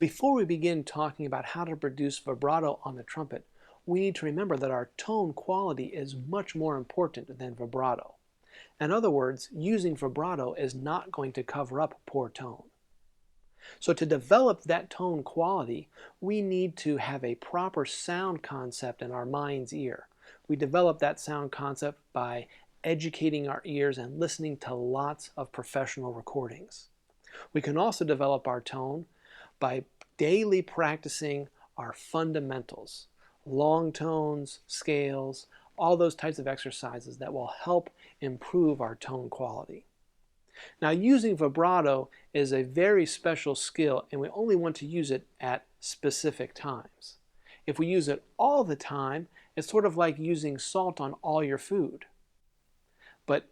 Before we begin talking about how to produce vibrato on the trumpet, we need to remember that our tone quality is much more important than vibrato. In other words, using vibrato is not going to cover up poor tone. So to develop that tone quality, we need to have a proper sound concept in our mind's ear. We develop that sound concept by educating our ears and listening to lots of professional recordings. We can also develop our tone by daily practicing our fundamentals, long tones, scales, all those types of exercises that will help improve our tone quality. Now, using vibrato is a very special skill, and we only want to use it at specific times. If we use it all the time, it's sort of like using salt on all your food. But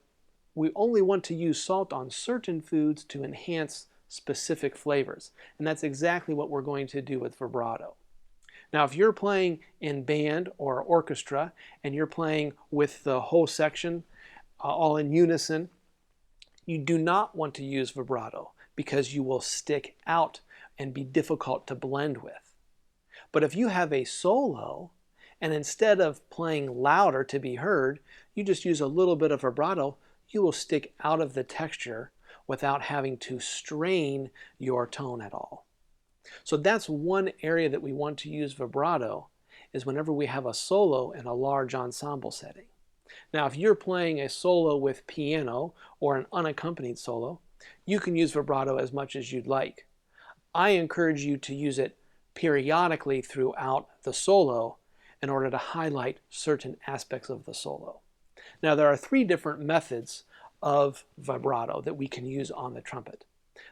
we only want to use salt on certain foods to enhance specific flavors. And that's exactly what we're going to do with vibrato. Now, if you're playing in band or orchestra and you're playing with the whole section all in unison, you do not want to use vibrato because you will stick out and be difficult to blend with. But if you have a solo and instead of playing louder to be heard, you just use a little bit of vibrato, you will stick out of the texture without having to strain your tone at all. So that's one area that we want to use vibrato, is whenever we have a solo in a large ensemble setting. Now, if you're playing a solo with piano or an unaccompanied solo, you can use vibrato as much as you'd like. I encourage you to use it periodically throughout the solo in order to highlight certain aspects of the solo. Now, there are three different methods of vibrato that we can use on the trumpet.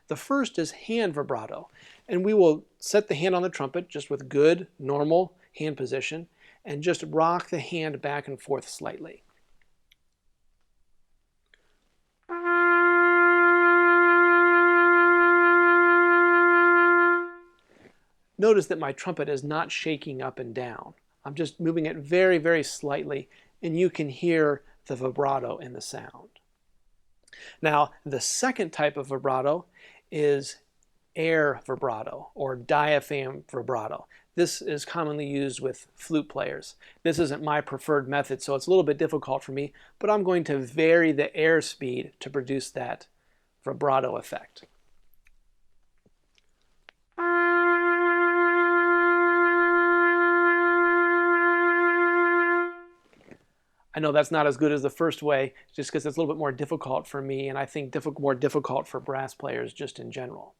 The first is hand vibrato, and we will set the hand on the trumpet just with good, normal hand position and just rock the hand back and forth slightly. Notice that my trumpet is not shaking up and down. I'm just moving it very, very slightly, and you can hear the vibrato in the sound. Now, the second type of vibrato is air vibrato or diaphragm vibrato. This is commonly used with flute players. This isn't my preferred method, so it's a little bit difficult for me, but I'm going to vary the air speed to produce that vibrato effect. I know that's not as good as the first way, just because it's a little bit more difficult for me, and I think more difficult for brass players just in general.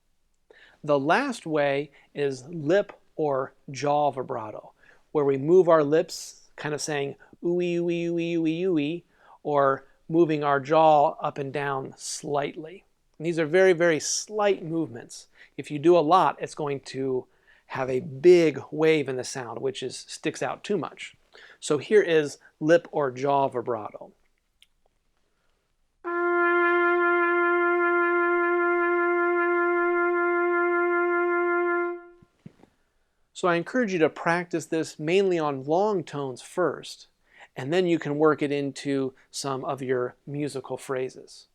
The last way is lip or jaw vibrato, where we move our lips, kind of saying ooey, ooey, ooey, ooey, ooey, or moving our jaw up and down slightly. And these are very, very slight movements. If you do a lot, it's going to have a big wave in the sound, which sticks out too much. So here is lip or jaw vibrato. So I encourage you to practice this mainly on long tones first, and then you can work it into some of your musical phrases.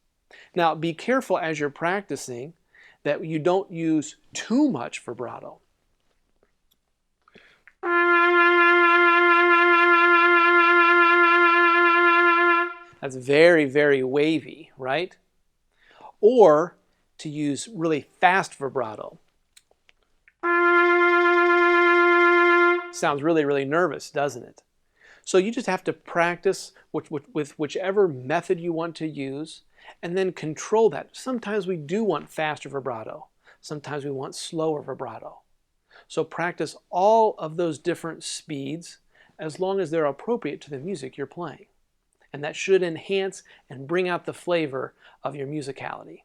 Now, be careful as you're practicing that you don't use too much vibrato. That's very, very wavy, right? Or to use really fast vibrato. Sounds really, really nervous, doesn't it? So you just have to practice with whichever method you want to use and then control that. Sometimes we do want faster vibrato. Sometimes we want slower vibrato. So practice all of those different speeds as long as they're appropriate to the music you're playing. And that should enhance and bring out the flavor of your musicality.